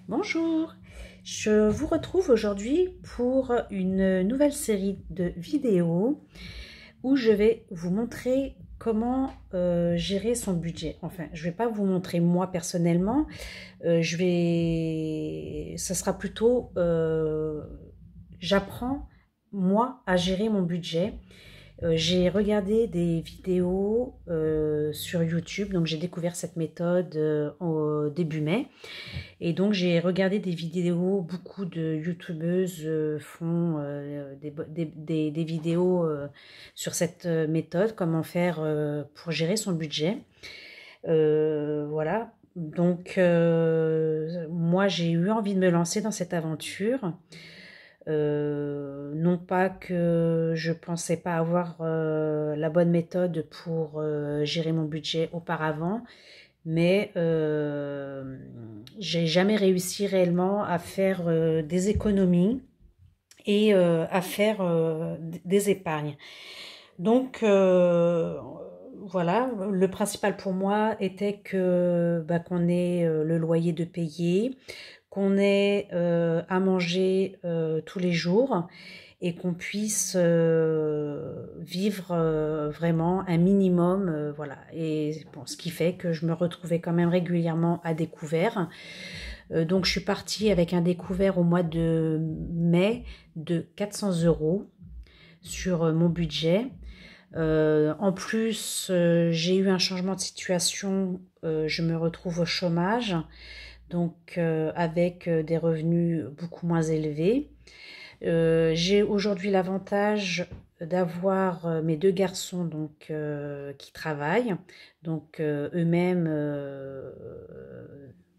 Bonjour, je vous retrouve aujourd'hui pour une nouvelle série de vidéos où je vais vous montrer comment gérer son budget. Enfin, je ne vais pas vous montrer moi personnellement, ça sera plutôt j'apprends moi à gérer mon budget. J'ai regardé des vidéos sur YouTube, donc j'ai découvert cette méthode au début mai. Et donc j'ai regardé des vidéos, beaucoup de youtubeuses font des vidéos sur cette méthode, comment faire pour gérer son budget. Voilà, donc moi j'ai eu envie de me lancer dans cette aventure. Non pas que je pensais pas avoir la bonne méthode pour gérer mon budget auparavant, mais j'ai jamais réussi réellement à faire des économies et à faire des épargnes. Donc voilà, le principal pour moi était que qu'on ait le loyer de payer, qu'on ait à manger tous les jours et qu'on puisse vivre vraiment un minimum, voilà. Et bon, ce qui fait que je me retrouvais quand même régulièrement à découvert. Donc je suis partie avec un découvert au mois de mai de 400 € sur mon budget. En plus, j'ai eu un changement de situation, je me retrouve au chômage, donc avec des revenus beaucoup moins élevés. J'ai aujourd'hui l'avantage d'avoir mes deux garçons donc, qui travaillent, donc eux-mêmes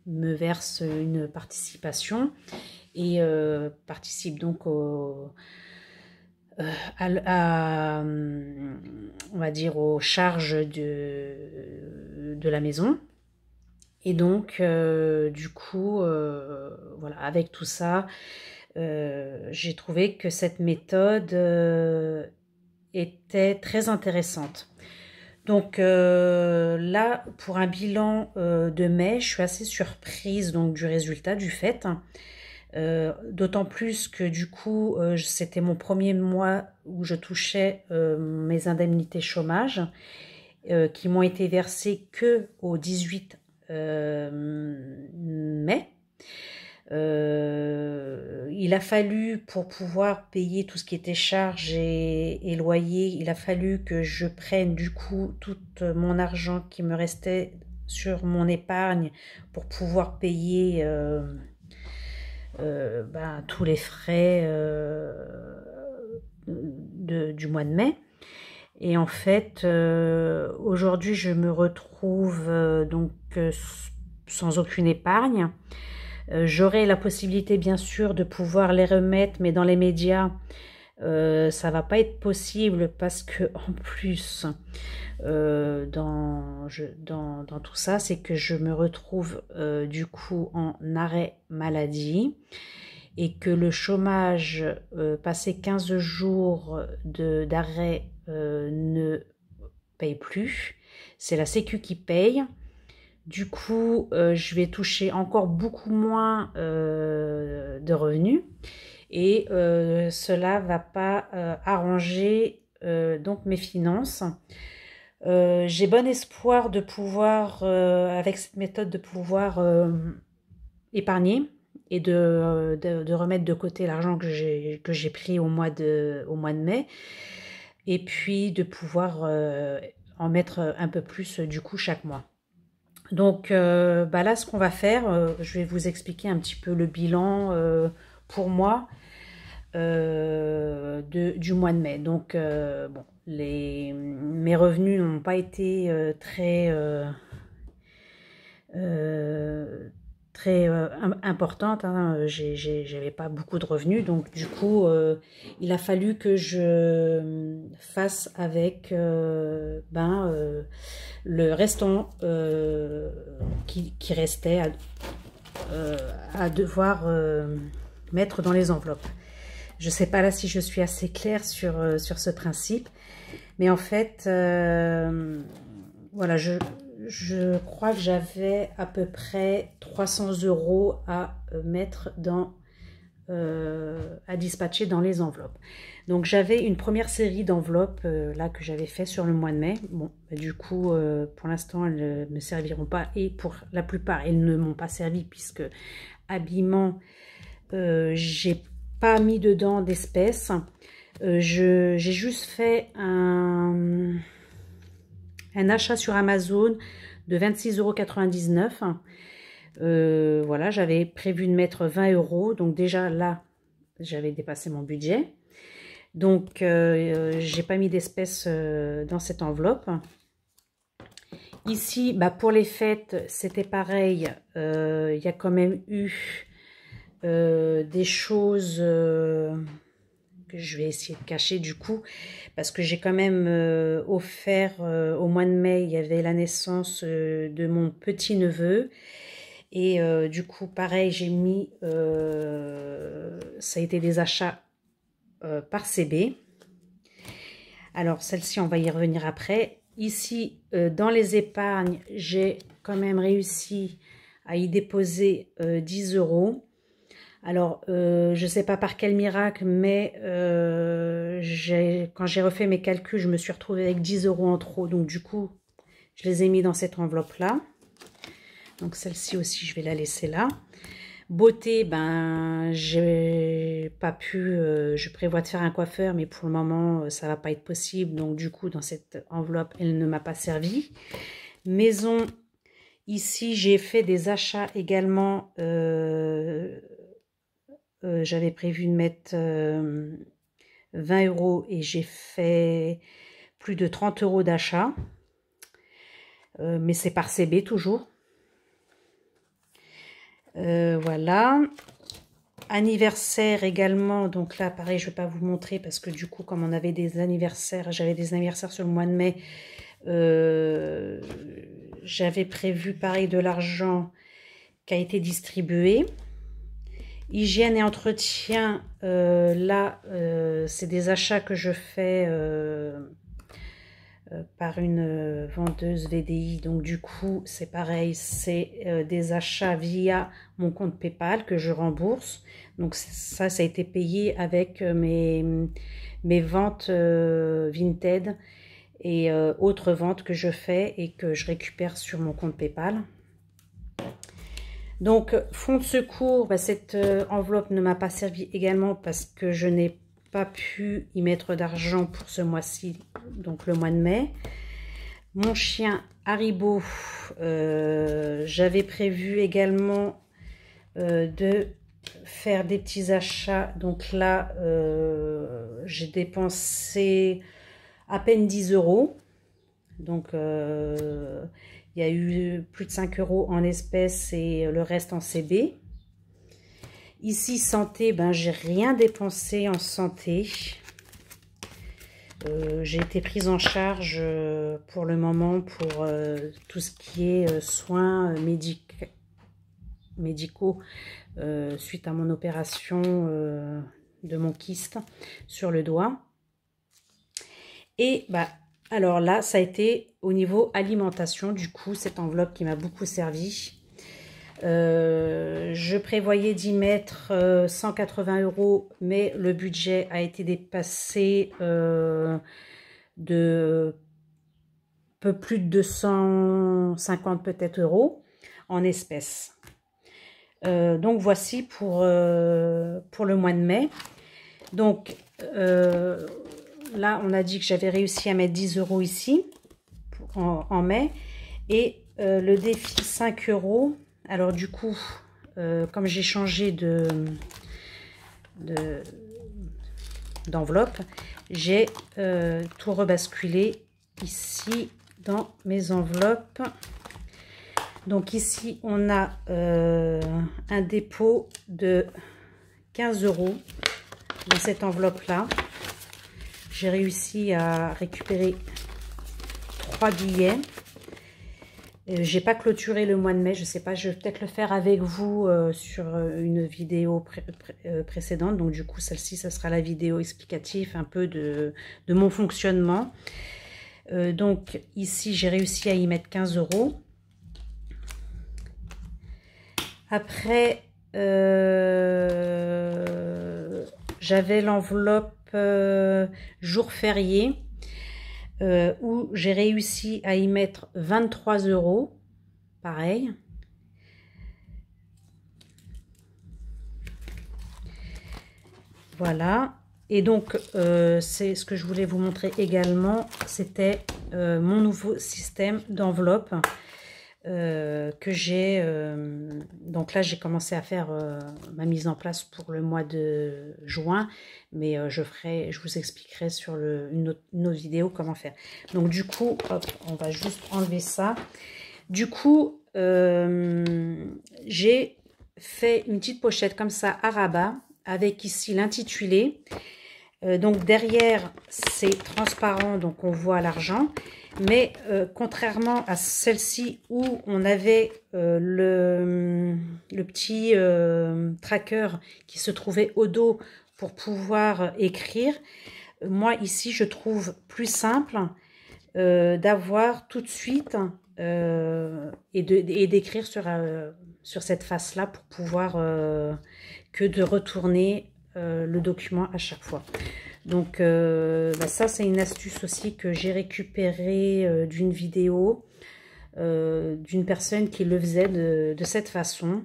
me versent une participation et participent donc on va dire aux charges de la maison. Et donc du coup voilà, avec tout ça j'ai trouvé que cette méthode était très intéressante. Donc là, pour un bilan de mai, je suis assez surprise donc du résultat, du fait. D'autant plus que du coup, c'était mon premier mois où je touchais mes indemnités chômage qui m'ont été versées que au 18 mai. Il a fallu, pour pouvoir payer tout ce qui était charges et loyer, il a fallu que je prenne du coup tout mon argent qui me restait sur mon épargne pour pouvoir payer tous les frais du mois de mai. Et en fait, aujourd'hui, je me retrouve donc sans aucune épargne. J'aurai la possibilité bien sûr de pouvoir les remettre, mais dans les médias ça va pas être possible parce que en plus dans tout ça, c'est que je me retrouve du coup en arrêt maladie et que le chômage passé 15 jours d'arrêt ne paye plus. C'est la Sécu qui paye. Du coup, je vais toucher encore beaucoup moins de revenus et cela va pas arranger donc mes finances. J'ai bon espoir de pouvoir, avec cette méthode, de pouvoir épargner et de remettre de côté l'argent que j'ai pris au mois de mai, et puis de pouvoir en mettre un peu plus du coup chaque mois. Donc là, ce qu'on va faire, je vais vous expliquer un petit peu le bilan pour moi du mois de mai. Donc bon, mes revenus n'ont pas été très importantes, hein. J'avais pas beaucoup de revenus, donc du coup il a fallu que je fasse avec le restant qui restait à devoir mettre dans les enveloppes. Je sais pas là si je suis assez claire sur ce principe, mais en fait voilà, je crois que j'avais à peu près 300 € à mettre dans, à dispatcher dans les enveloppes. Donc j'avais une première série d'enveloppes là que j'avais fait sur le mois de mai. Bon, bah, du coup, pour l'instant, elles ne me serviront pas et pour la plupart, elles ne m'ont pas servi puisque habillement, j'ai pas mis dedans d'espèces. J'ai juste fait un achat sur Amazon de 26,99 €. Voilà, j'avais prévu de mettre 20 €. Donc déjà là, j'avais dépassé mon budget. Donc, j'ai pas mis d'espèces dans cette enveloppe. Ici, bah, pour les fêtes, c'était pareil. Il y a quand même eu des choses que je vais essayer de cacher du coup, parce que j'ai quand même offert au mois de mai, il y avait la naissance de mon petit-neveu. Et du coup, pareil, j'ai mis, ça a été des achats par CB. Alors, celle-ci, on va y revenir après. Ici, dans les épargnes, j'ai quand même réussi à y déposer 10 €. Alors, je ne sais pas par quel miracle, mais quand j'ai refait mes calculs, je me suis retrouvée avec 10 € en trop. Donc, du coup, je les ai mis dans cette enveloppe-là. Donc, celle-ci aussi, je vais la laisser là. Beauté, ben, j'ai pas pu, je prévois de faire un coiffeur, mais pour le moment, ça va pas être possible. Donc, du coup, dans cette enveloppe, elle ne m'a pas servi. Maison, ici, j'ai fait des achats également. J'avais prévu de mettre 20 € et j'ai fait plus de 30 € d'achat. Mais c'est par CB toujours. Voilà. Anniversaire également. Donc là, pareil, je ne vais pas vous montrer parce que du coup, comme on avait des anniversaires, j'avais des anniversaires sur le mois de mai. J'avais prévu pareil de l'argent qui a été distribué. Hygiène et entretien, là, c'est des achats que je fais par une vendeuse VDI. Donc du coup, c'est pareil, c'est des achats via mon compte PayPal que je rembourse. Donc ça a été payé avec mes ventes Vinted et autres ventes que je fais et que je récupère sur mon compte PayPal. Donc, fonds de secours, bah, cette enveloppe ne m'a pas servi également parce que je n'ai pas pu y mettre d'argent pour ce mois-ci, donc le mois de mai. Mon chien Haribo, j'avais prévu également de faire des petits achats. Donc là, j'ai dépensé à peine 10 €. Donc, il y a eu plus de 5 € en espèces et le reste en CB. Ici, santé, ben, j'ai rien dépensé en santé. J'ai été prise en charge pour le moment pour tout ce qui est soins médicaux suite à mon opération de mon kyste sur le doigt. Et bah, alors là, ça a été au niveau alimentation, du coup, cette enveloppe qui m'a beaucoup servi. Je prévoyais d'y mettre 180 €, mais le budget a été dépassé de peu plus de 250 peut-être € en espèces. Donc voici pour le mois de mai. Donc là, on a dit que j'avais réussi à mettre 10 € ici en mai. Et le défi 5 €. Alors du coup, comme j'ai changé d'enveloppe, j'ai tout rebasculé ici dans mes enveloppes. Donc ici, on a un dépôt de 15 € dans cette enveloppe-là. J'ai réussi à récupérer 3 billets. J'ai pas clôturé le mois de mai, je sais pas, je vais peut-être le faire avec vous sur une vidéo précédente. Donc du coup, celle-ci, ça sera la vidéo explicative un peu de mon fonctionnement. Donc ici, j'ai réussi à y mettre 15 €. Après, j'avais l'enveloppe jour férié où j'ai réussi à y mettre 23 €. Pareil. Voilà. Et donc, c'est ce que je voulais vous montrer également. C'était mon nouveau système d'enveloppe que j'ai. Donc là, j'ai commencé à faire ma mise en place pour le mois de juin. Mais je vous expliquerai sur une autre vidéo comment faire. Donc du coup, hop, on va juste enlever ça. Du coup, j'ai fait une petite pochette comme ça à rabat, avec ici l'intitulé. Donc derrière, c'est transparent, donc on voit l'argent. Mais contrairement à celle-ci où on avait le petit tracker qui se trouvait au dos pour pouvoir écrire, moi ici je trouve plus simple d'avoir tout de suite et d'écrire sur cette face-là pour pouvoir que de retourner le document à chaque fois. Donc ça, c'est une astuce aussi que j'ai récupérée d'une vidéo d'une personne qui le faisait de cette façon.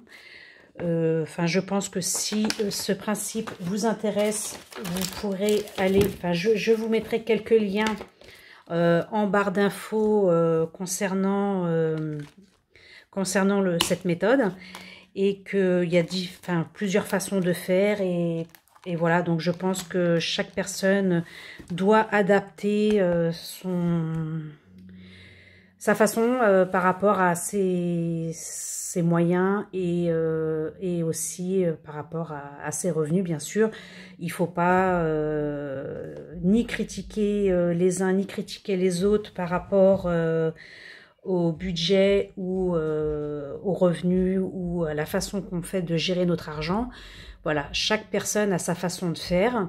Enfin, je pense que si ce principe vous intéresse, vous pourrez aller... Enfin, je vous mettrai quelques liens en barre d'infos concernant cette méthode, et qu'il y a plusieurs façons de faire, et voilà. Donc je pense que chaque personne doit adapter sa façon par rapport à ses moyens et aussi par rapport à ses revenus, bien sûr. Il ne faut pas ni critiquer les uns ni critiquer les autres par rapport au budget ou aux revenus ou à la façon qu'on fait de gérer notre argent. Voilà, chaque personne a sa façon de faire.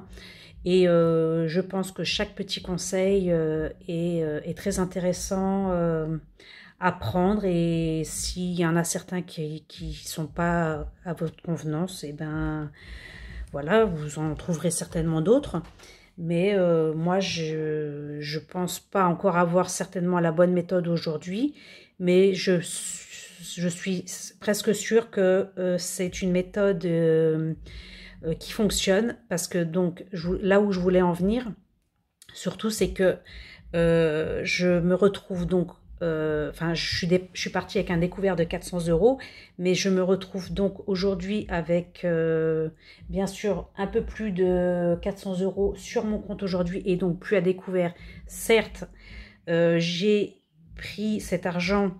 Et je pense que chaque petit conseil est très intéressant à prendre. Et s'il y en a certains qui ne sont pas à votre convenance, et ben voilà, vous en trouverez certainement d'autres. Mais moi, je pense pas encore avoir certainement la bonne méthode aujourd'hui. Mais je suis presque sûre que c'est une méthode qui fonctionne, parce que donc là où je voulais en venir surtout, c'est que je me retrouve donc enfin je suis partie avec un découvert de 400 €, mais je me retrouve donc aujourd'hui avec bien sûr un peu plus de 400 € sur mon compte aujourd'hui, et donc plus à découvert. Certes, j'ai pris cet argent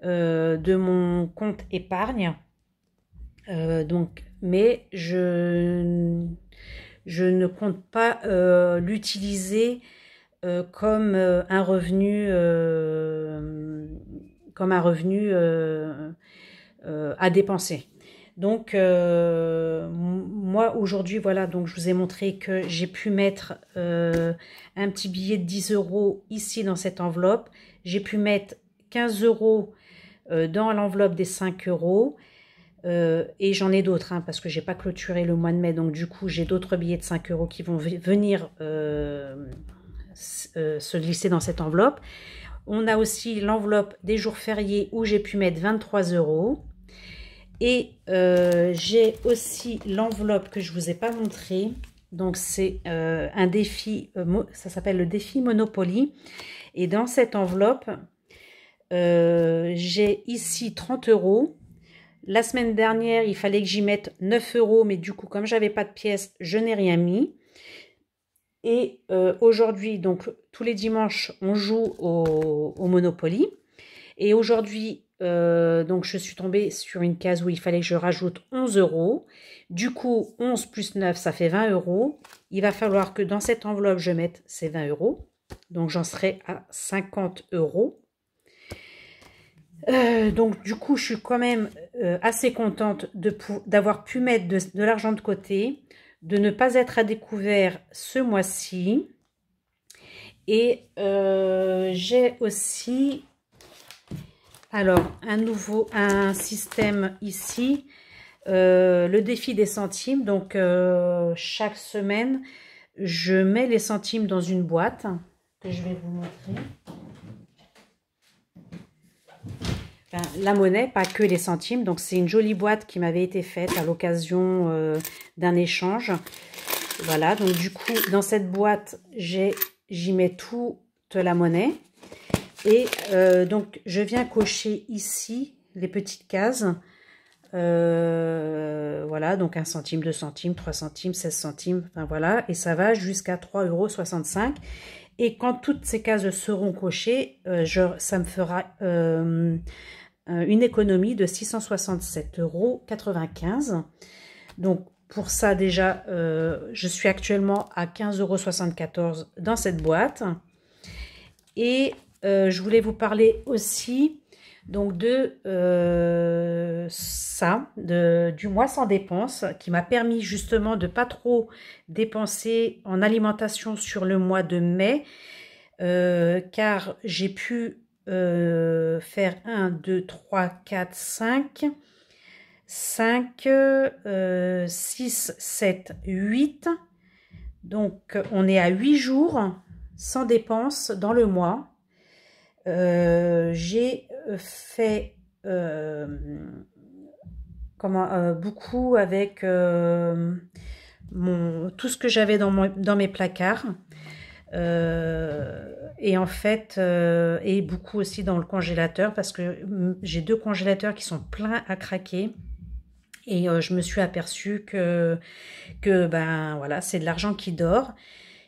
de mon compte épargne, donc, mais je ne compte pas l'utiliser comme un revenu à dépenser. Donc moi aujourd'hui, voilà, donc je vous ai montré que j'ai pu mettre un petit billet de 10 € ici dans cette enveloppe. J'ai pu mettre 15 € dans l'enveloppe des 5 €. Et j'en ai d'autres, hein, parce que j'ai pas clôturé le mois de mai, donc du coup j'ai d'autres billets de 5 € qui vont venir se glisser dans cette enveloppe. On a aussi l'enveloppe des jours fériés où j'ai pu mettre 23 €. Et j'ai aussi l'enveloppe que je vous ai pas montré. Donc c'est un défi, ça s'appelle le défi Monopoly. Et dans cette enveloppe, j'ai ici 30 €. La semaine dernière, il fallait que j'y mette 9 €, mais du coup, comme j'avais pas de pièces, je n'ai rien mis. Et aujourd'hui, donc tous les dimanches, on joue au Monopoly. Et aujourd'hui, donc je suis tombée sur une case où il fallait que je rajoute 11 €. Du coup, 11 plus 9, ça fait 20 €. Il va falloir que dans cette enveloppe, je mette ces 20 €. Donc j'en serai à 50 €. Donc du coup, je suis quand même assez contente d'avoir pu mettre de l'argent de côté, de ne pas être à découvert ce mois-ci. Et j'ai aussi alors un système ici, le défi des centimes. Donc chaque semaine je mets les centimes dans une boîte que je vais vous montrer. Enfin, la monnaie, pas que les centimes. Donc c'est une jolie boîte qui m'avait été faite à l'occasion d'un échange. Voilà, donc du coup dans cette boîte j'y mets toute la monnaie. Et donc je viens cocher ici les petites cases. Voilà, donc 1 centime, 2 centimes, 3 centimes, 16 centimes, enfin voilà, et ça va jusqu'à 3,65 €. Et quand toutes ces cases seront cochées, ça me fera une économie de 667,95 €. Donc pour ça déjà, je suis actuellement à 15,74 € dans cette boîte. Et je voulais vous parler aussi donc de du mois sans dépenses, qui m'a permis justement de pas trop dépenser en alimentation sur le mois de mai, car j'ai pu faire 1, 2, 3, 4, 5, 6, 7, 8. Donc on est à 8 jours sans dépenses dans le mois. J'ai fait beaucoup avec tout ce que j'avais dans mes placards, et en fait et beaucoup aussi dans le congélateur, parce que j'ai 2 congélateurs qui sont pleins à craquer. Et je me suis aperçue que ben voilà, c'est de l'argent qui dort.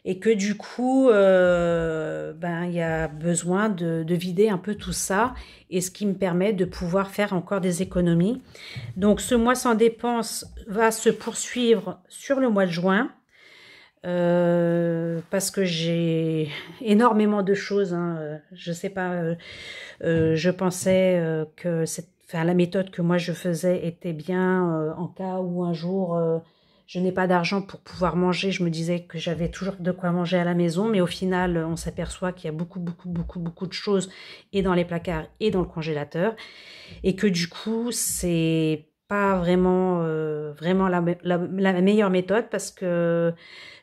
Et que du coup, ben, il y a besoin de vider un peu tout ça, et ce qui me permet de pouvoir faire encore des économies. Donc ce mois sans dépenses va se poursuivre sur le mois de juin, parce que j'ai énormément de choses, hein. Je sais pas, je pensais que la méthode que moi je faisais était bien, en cas où un jour je n'ai pas d'argent pour pouvoir manger. Je me disais que j'avais toujours de quoi manger à la maison, mais au final, on s'aperçoit qu'il y a beaucoup de choses, et dans les placards et dans le congélateur, et que du coup, c'est pas vraiment la meilleure méthode, parce que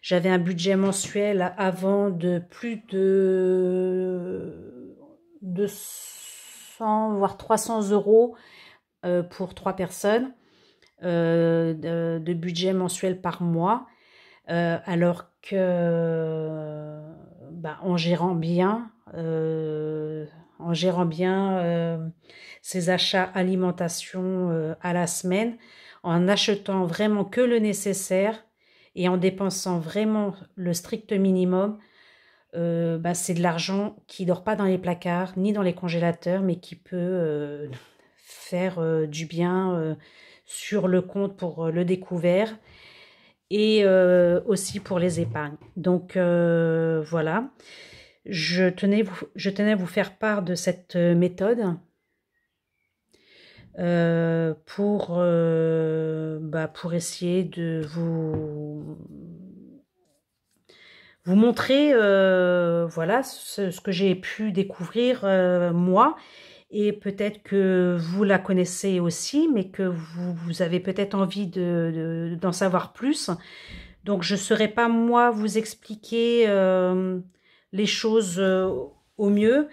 j'avais un budget mensuel avant de plus de 200 voire 300 € pour 3 personnes. De budget mensuel par mois, alors que en gérant bien ses achats alimentation à la semaine, en achetant vraiment que le nécessaire et en dépensant vraiment le strict minimum, c'est de l'argent qui dort pas dans les placards ni dans les congélateurs, mais qui peut faire du bien sur le compte pour le découvert, et aussi pour les épargnes. Donc voilà, je tenais à vous faire part de cette méthode pour essayer de vous montrer voilà ce que j'ai pu découvrir moi. Et peut-être que vous la connaissez aussi, mais que vous avez peut-être envie d'en savoir plus. Donc, je ne saurais pas, moi, vous expliquer les choses au mieux.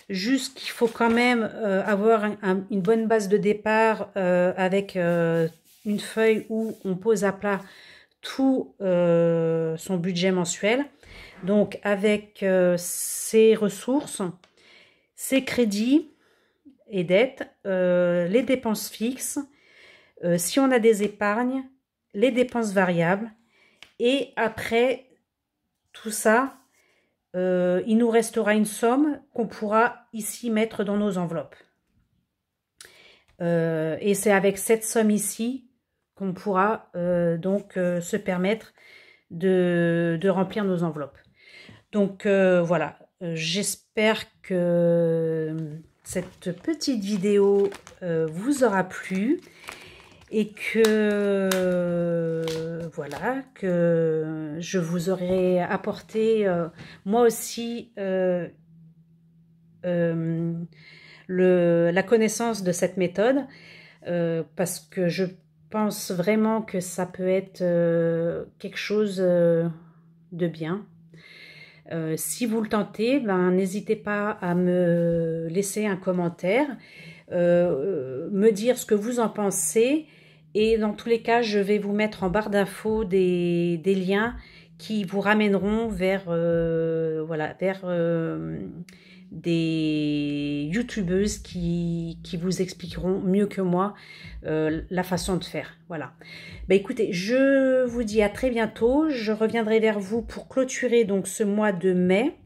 Juste qu'il faut quand même avoir une bonne base de départ, avec une feuille où on pose à plat tout son budget mensuel. Donc, avec ses ressources, ses crédits et dettes, les dépenses fixes, si on a des épargnes, les dépenses variables, et après tout ça, il nous restera une somme qu'on pourra ici mettre dans nos enveloppes. Et c'est avec cette somme ici qu'on pourra se permettre de remplir nos enveloppes. Donc voilà, j'espère que cette petite vidéo vous aura plu, et que voilà, que je vous aurais apporté moi aussi la connaissance de cette méthode, parce que je pense vraiment que ça peut être quelque chose de bien. Si vous le tentez, ben, n'hésitez pas à me laisser un commentaire, me dire ce que vous en pensez, et dans tous les cas, je vais vous mettre en barre d'infos des liens qui vous ramèneront vers, voilà, vers des youtubeuses qui vous expliqueront mieux que moi la façon de faire. Voilà. Ben écoutez, je vous dis à très bientôt. Je reviendrai vers vous pour clôturer donc ce mois de mai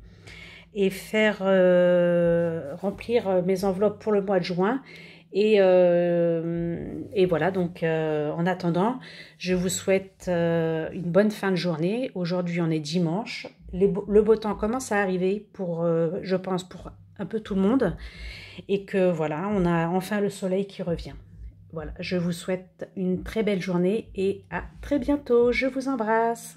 et faire remplir mes enveloppes pour le mois de juin. Et voilà, donc en attendant, je vous souhaite une bonne fin de journée. Aujourd'hui, on est dimanche. Le beau temps commence à arriver pour, je pense, pour un peu tout le monde. Et que voilà, on a enfin le soleil qui revient. Voilà, je vous souhaite une très belle journée et à très bientôt. Je vous embrasse.